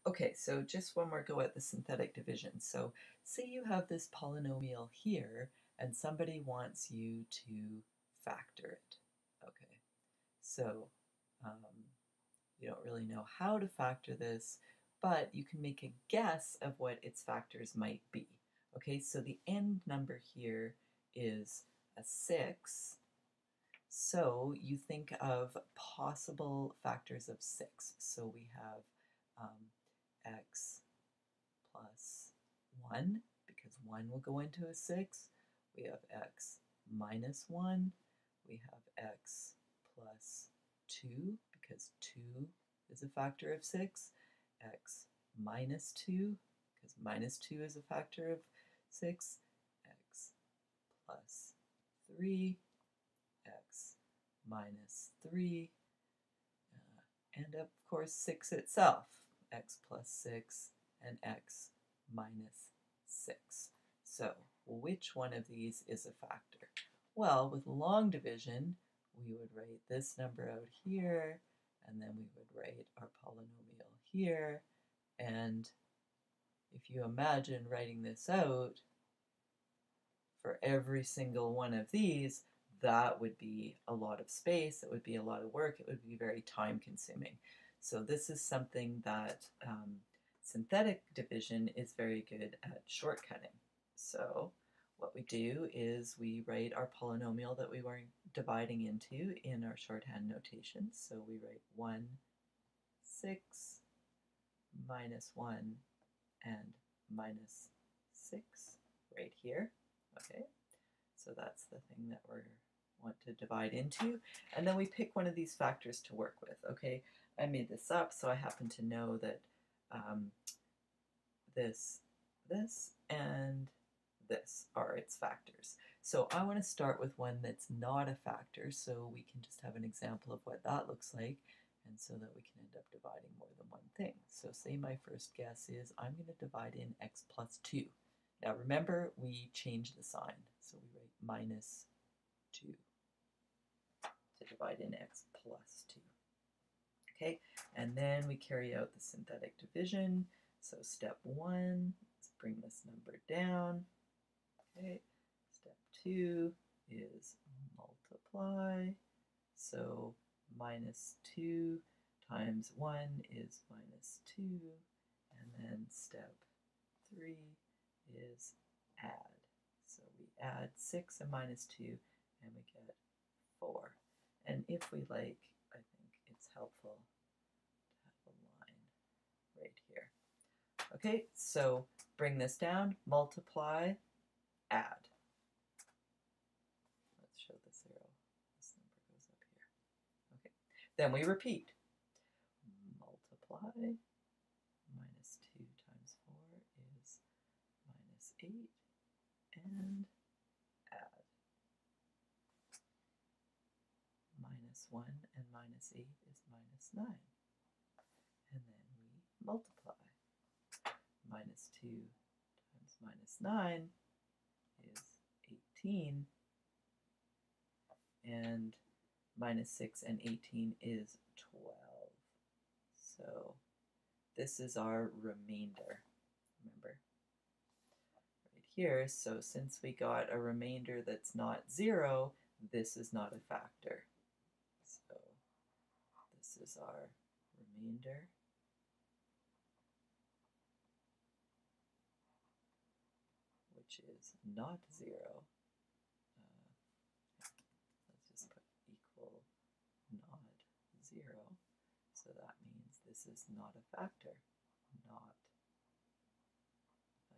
Okay, so just one more go at the synthetic division. So say you have this polynomial here and somebody wants you to factor it. Okay, so you don't really know how to factor this, but you can make a guess of what its factors might be. Okay, so the end number here is a 6. So you think of possible factors of 6. So we have x plus 1, because 1 will go into a 6. We have x minus 1. We have x plus 2, because 2 is a factor of 6. X minus 2, because minus 2 is a factor of 6. X plus 3. X minus 3. And of course 6 itself. X plus 6 and x minus 6. So which one of these is a factor? Well, with long division, we would write this number out here, and then we would write our polynomial here. And if you imagine writing this out for every single one of these, that would be a lot of space, it would be a lot of work, it would be very time consuming. So this is something that synthetic division is very good at shortcutting. So what we do is we write our polynomial that we were dividing into in our shorthand notation. So we write 1, 6, minus 1, and minus 6 right here. Okay, so that's the thing that we want to divide into. And then we pick one of these factors to work with. Okay, I made this up, so I happen to know that this, and this are its factors. So I want to start with one that's not a factor, so we can just have an example of what that looks like, and so that we can end up dividing more than one thing. So say my first guess is I'm going to divide in x plus 2. Now remember, we change the sign, so we write minus 2 to divide in x plus 2. Okay, and then we carry out the synthetic division. So step 1, let's bring this number down. Okay, step 2 is multiply. So minus 2 times 1 is minus 2. And then step 3 is add. So we add 6 and minus 2, and we get 4. And if we like, I think it's helpful to have a line right here. Okay, so bring this down, multiply, add. Let's show this arrow. This number goes up here. Okay, then we repeat. Multiply, minus 2 times 4 is minus 8, and add. Minus 1 and minus 8 is minus 9. And then we multiply. Minus 2 times minus 9 is 18. And minus 6 and 18 is 12. So this is our remainder, remember? Right here, so since we got a remainder that's not 0, this is not a factor. So this is our remainder. Which is not 0. Let's just put equal not 0. So that means this is not a factor, not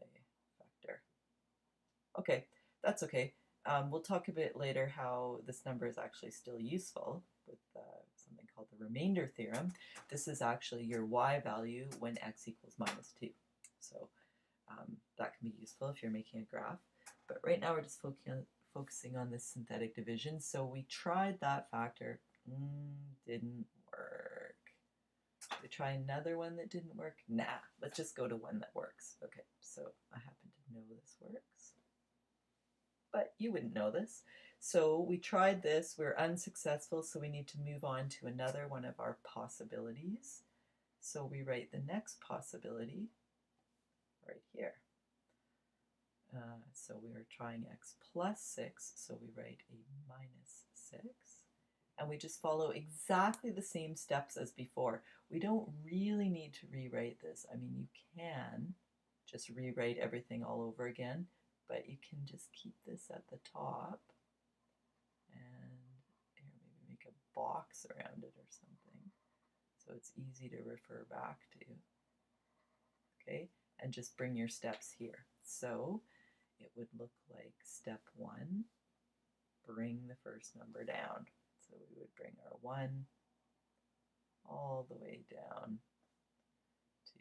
a factor. Okay, that's okay. We'll talk a bit later how this number is actually still useful with something called the remainder theorem. This is actually your y value when x equals minus 2. So that can be useful if you're making a graph. But right now we're just focusing on this synthetic division. So we tried that factor, didn't work. We try another one that didn't work? Nah, let's just go to one that works. Okay, so I happen to know this works. But you wouldn't know this. So we tried this, we're unsuccessful, so we need to move on to another one of our possibilities. So we write the next possibility right here. So we are trying x plus 6, so we write a minus 6. And we just follow exactly the same steps as before. We don't really need to rewrite this. I mean, you can just rewrite everything all over again, but you can just keep this at the top and here, maybe make a box around it or something so it's easy to refer back to. Okay, and just bring your steps here. So it would look like step 1, bring the first number down. So we would bring our 1 all the way down to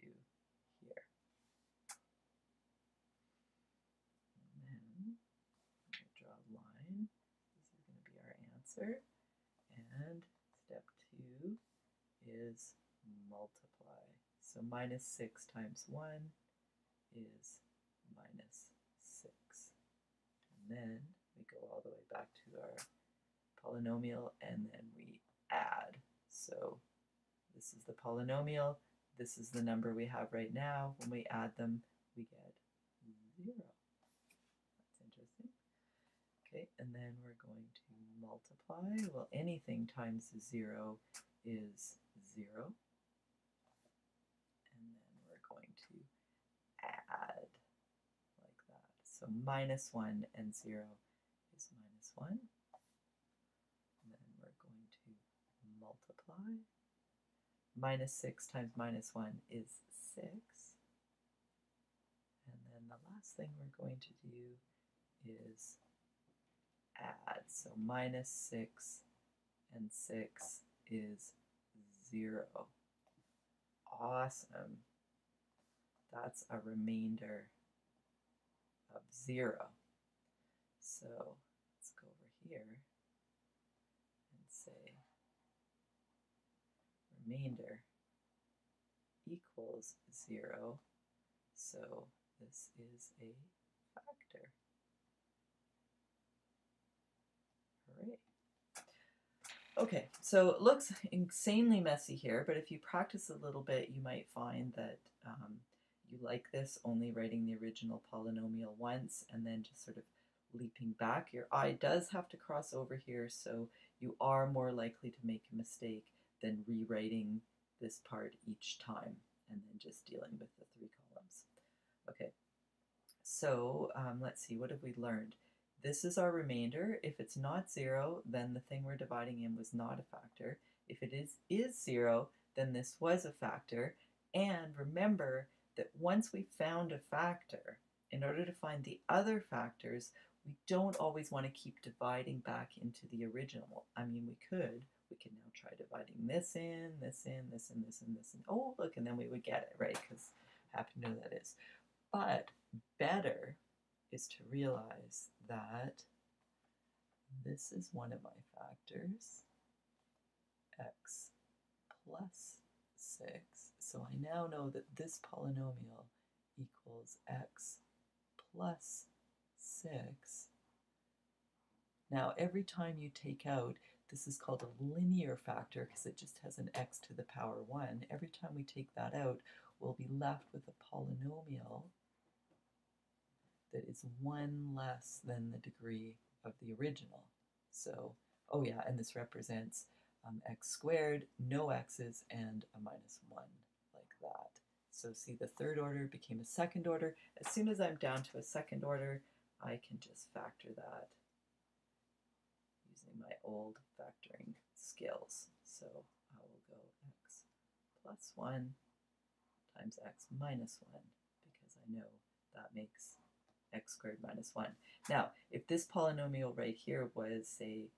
here. And then I'm going to draw a line. This is going to be our answer. And step 2 is multiply. So minus 6 times 1 is minus 6. And then we go all the way back to our polynomial and then we add. So this is the polynomial, this is the number we have right now. When we add them, we get 0. That's interesting. Okay, and then we're going to multiply. Well, anything times 0 is 0. And then we're going to add like that. So minus 1 and 0 is minus 1. And then we're going to multiply. Minus 6 times minus 1 is 6. And then the last thing we're going to do is add. So minus 6 and 6 is 0. Awesome. That's a remainder of 0. So let's go over here and say remainder equals 0. So this is a factor. Hooray. Okay, so it looks insanely messy here, but if you practice a little bit, you might find that you like this, only writing the original polynomial once and then just sort of leaping back. Your eye does have to cross over here, so you are more likely to make a mistake than rewriting this part each time and then just dealing with the 3 columns. Okay, so let's see, what have we learned? This is our remainder. If it's not 0, then the thing we're dividing in was not a factor. If it is 0, then this was a factor. And remember that once we found a factor, in order to find the other factors, we don't always want to keep dividing back into the original. I mean, we could. We can now try dividing this in, this in, this in, this in, this in. Oh, look, and then we would get it, right? Because I happen to know that is. But better is to realize that this is one of my factors, x plus 6. So I now know that this polynomial equals x plus 6. Now every time you take out, this is called a linear factor because it just has an x to the power 1. Every time we take that out, we'll be left with a polynomial that is 1 less than the degree of the original. So, oh yeah, and this represents x squared, no x's, and a minus 1, like that. So see, the third order became a second order. As soon as I'm down to a second order, I can just factor that using my old factoring skills. So I will go x plus 1 times x minus 1, because I know that makes x squared minus 1. Now, if this polynomial right here was, say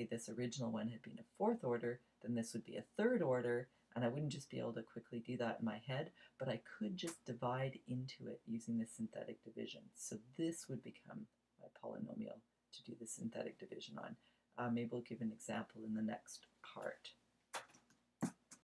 this original one had been a 4th order, then this would be a 3rd order, and I wouldn't just be able to quickly do that in my head, but I could just divide into it using the synthetic division. So this would become my polynomial to do the synthetic division on. Maybe we'll give an example in the next part.